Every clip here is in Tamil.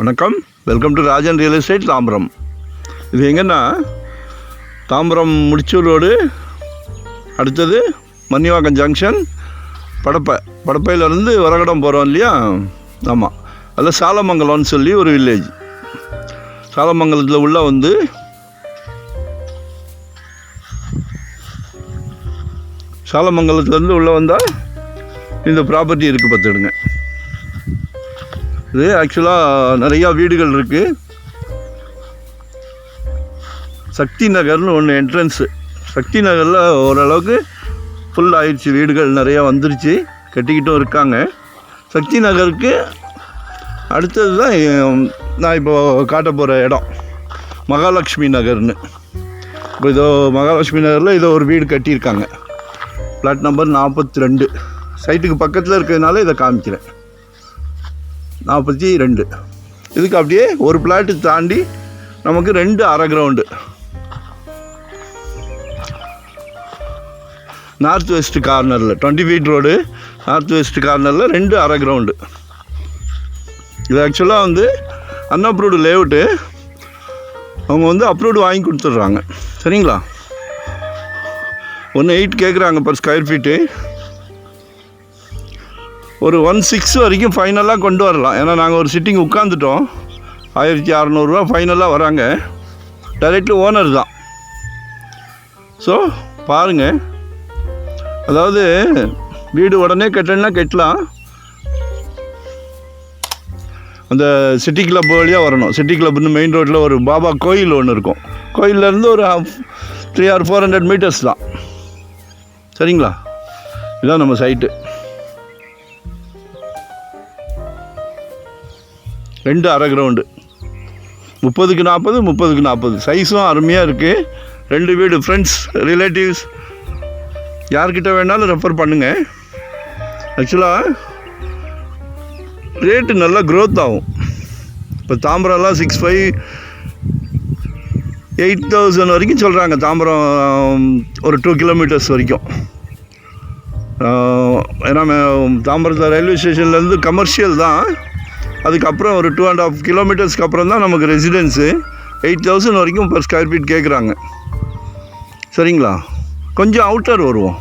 வணக்கம், welcome to Rajan real estate Tambaram. இது எங்கன்னா தாம்பரம் முடிச்சூர் ரோடு, அடுத்தது மன்னிவாக்கம் ஜங்ஷன், படப்பையிலேருந்து வரகடம் போகிறோம் இல்லையா? ஆமாம், அதில் சாலமங்கலம்னு சொல்லி ஒரு வில்லேஜ். சாலமங்கலத்தில் உள்ள வந்து சாலமங்கலத்துலேருந்து உள்ளே வந்தால் இந்த ப்ராப்பர்ட்டி இருக்குது, பார்த்துடுங்க. இது ஆக்சுவலாக நிறையா வீடுகள் இருக்குது. சக்தி நகர்னு ஒன்று என்ட்ரன்ஸு. சக்தி நகரில் ஓரளவுக்கு ஃபுல் ஆயிடுச்சு, வீடுகள் நிறையா வந்துருச்சு, கட்டிக்கிட்டும் இருக்காங்க. சக்தி நகருக்கு அடுத்தது தான் நான் இப்போது காட்ட போகிற இடம் மகாலட்சுமி நகர்னு. இப்போ இதோ மகாலட்சுமி நகரில் இதோ ஒரு வீடு கட்டியிருக்காங்க, ஃப்ளாட் நம்பர் 42. சைட்டுக்கு பக்கத்தில் இருக்கிறதுனால இதை காமிக்கிறேன். 42. இதுக்கு அப்படியே ஒரு பிளாட்டு தாண்டி நமக்கு 2 அரை கிரவுண்டு நார்த் வெஸ்ட் கார்னரில் 20 ஃபீட் ரோடு, நார்த் வெஸ்ட் கார்னரில் 2 அரை கிரவுண்டு. இது ஆக்சுவலாக வந்து அன்அப்ரூவ்டு லேஅவுட்டு. அவங்க வந்து அப்ரூவ்டு வாங்கி கொடுத்துட்றாங்க, சரிங்களா? 1.8 கேட்குறாங்க பர் ஸ்கொயர் ஃபீட்டு. ஒரு 1.6 வரைக்கும் ஃபைனலாக கொண்டு வரலாம். ஏன்னா நாங்கள் ஒரு சிட்டிங் உட்காந்துட்டோம். 1600 ரூபா ஃபைனலாக வராங்க. டைரெக்ட்லி ஓனர் தான். ஸோ பாருங்கள், அதாவது வீடு உடனே கட்டணும்னா கட்டலாம். அந்த சிட்டி கிளப் வழியாக வரணும். சிட்டி கிளப்னு மெயின் ரோட்டில் ஒரு பாபா கோயில் ஒன்று இருக்கும். கோயிலேருந்து ஒரு 300 or 400 மீட்டர்ஸ் தான், சரிங்களா? இதுதான் நம்ம சைட்டு. 2 அரை கிரவுண்டு, 30க்கு 40, 30க்கு 40. சைஸும் அருமையாக இருக்குது. 2 வீடு, ஃப்ரெண்ட்ஸ், ரிலேட்டிவ்ஸ் யார்கிட்ட வேணாலும் ரெஃபர் பண்ணுங்கள். ஆக்சுவலாக ரேட்டு நல்லா க்ரோத் ஆகும். இப்போ தாம்பரம்லாம் 6.5, 8,000 வரைக்கும் சொல்கிறாங்க. தாம்பரம் ஒரு 2 கிலோமீட்டர்ஸ் வரைக்கும். ஏன்னா தாம்பரத்தில் ரயில்வே ஸ்டேஷன்லேருந்து கமர்ஷியல் தான். அதுக்கப்புறம் ஒரு 2.5 கிலோமீட்டர்ஸ்க்கு அப்புறம் தான் நமக்கு ரெசிடென்ஸு. 8,000 வரைக்கும் பர் ஸ்கொயர் ஃபீட் கேட்குறாங்க, சரிங்களா? கொஞ்சம் அவுட்டர் வருவோம்.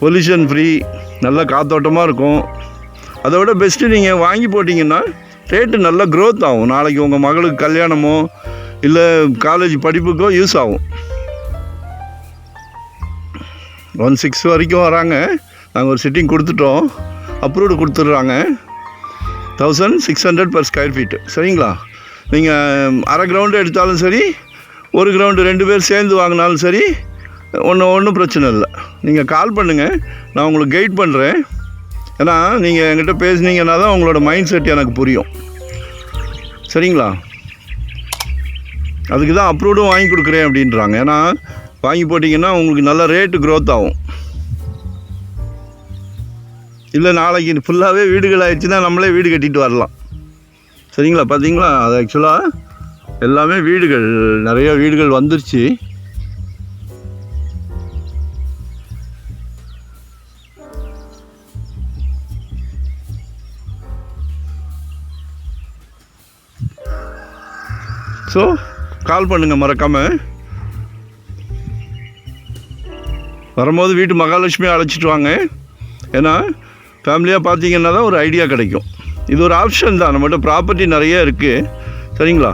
பொல்யூஷன் ஃப்ரீ, நல்ல காத்தோட்டமாக இருக்கும். அதை விட பெஸ்ட்டு நீங்கள் வாங்கி போட்டிங்கன்னா ரேட்டு நல்லா க்ரோத் ஆகும். நாளைக்கு உங்கள் மகளுக்கு கல்யாணமோ இல்லை காலேஜ் படிப்புக்கோ யூஸ் ஆகும். 1.6 வரைக்கும் வராங்க. நாங்கள் ஒரு சிட்டிங் கொடுத்துட்டோம், அப்ரூவ்டு கொடுத்துட்றாங்க. 1600 பர் ஸ்கொயர் ஃபீட்டு, சரிங்களா? நீங்கள் அரை கிரவுண்டு எடுத்தாலும் சரி, ஒரு கிரவுண்டு 2 பேர் சேர்ந்து வாங்கினாலும் சரி, ஒன்றும் பிரச்சனை இல்லை. நீங்கள் கால் பண்ணுங்கள், நான் உங்களுக்கு கைட் பண்ணுறேன். ஏன்னா நீங்கள் என்கிட்ட பேசுனீங்கன்னா தான் உங்களோட மைண்ட் செட் எனக்கு புரியும், சரிங்களா? அதுக்கு தான் அப்ரூவ்டும் வாங்கி கொடுக்குறேன் அப்படின்றாங்க. ஏன்னா வாங்கி போட்டிங்கன்னா உங்களுக்கு நல்ல ரேட்டு க்ரோத் ஆகும். இல்லை நாளைக்கு ஃபுல்லாகவே வீடுகள் ஆயிடுச்சுன்னா நம்மளே வீடு கட்டிட்டு வரலாம், சரிங்களா? பார்த்தீங்களா, அது ஆக்சுவலாக எல்லாமே வீடுகள், நிறைய வீடுகள் வந்துருச்சு. ஸோ கால் பண்ணுங்கள் மறக்காமல். வரும்போது வீட்டு மகாலட்சுமி அழைச்சிட்டு வாங்க. ஏன்னா ஃபேமிலியாக பார்த்தீங்கன்னா தான் ஒரு ஐடியா கிடைக்கும். இது ஒரு ஆப்ஷன் தான். நம்மகிட்ட ப்ராப்பர்ட்டி நிறைய இருக்குது, சரிங்களா?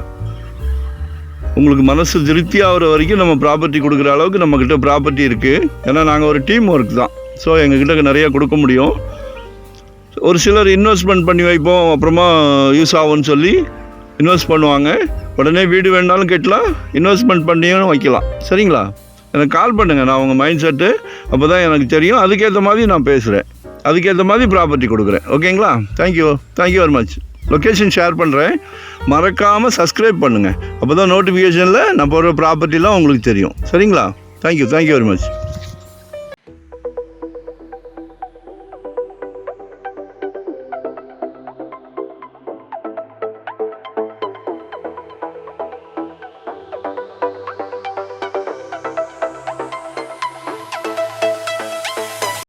உங்களுக்கு மனசு திருப்தி ஆகிற வரைக்கும் நம்ம ப்ராப்பர்ட்டி கொடுக்குற அளவுக்கு நம்மக்கிட்ட ப்ராப்பர்ட்டி இருக்குது. ஏன்னா நாங்கள் ஒரு டீம் ஒர்க் தான். ஸோ எங்ககிட்ட நிறையா கொடுக்க முடியும். ஒரு சிலர் இன்வெஸ்ட்மெண்ட் பண்ணி வைப்போம், அப்புறமா யூஸ் ஆகும்னு சொல்லி இன்வெஸ்ட் பண்ணுவாங்க. உடனே வீடு வேணாலும் கட்டலாம், இன்வெஸ்ட்மெண்ட் பண்ணியும் வைக்கலாம், சரிங்களா? எனக்கு கால் பண்ணுங்கள், நான் உங்கள் மைண்ட் செட்டு அப்போ தான் எனக்கு தெரியும். அதுக்கேற்ற மாதிரி நான் பேசுகிறேன், அதுக்கேற்ற மாதிரி ப்ராப்பர்ட்டி கொடுக்குறேன், ஓகேங்களா? Thank you very much. Location share பண்ணுறேன், மறக்காமல் சப்ஸ்கிரைப் பண்ணுங்கள். அப்போ தான் நோட்டிஃபிகேஷனில் நான் போடுற ப்ராப்பர்ட்டிலாம் உங்களுக்கு தெரியும், சரிங்களா? Thank you very much.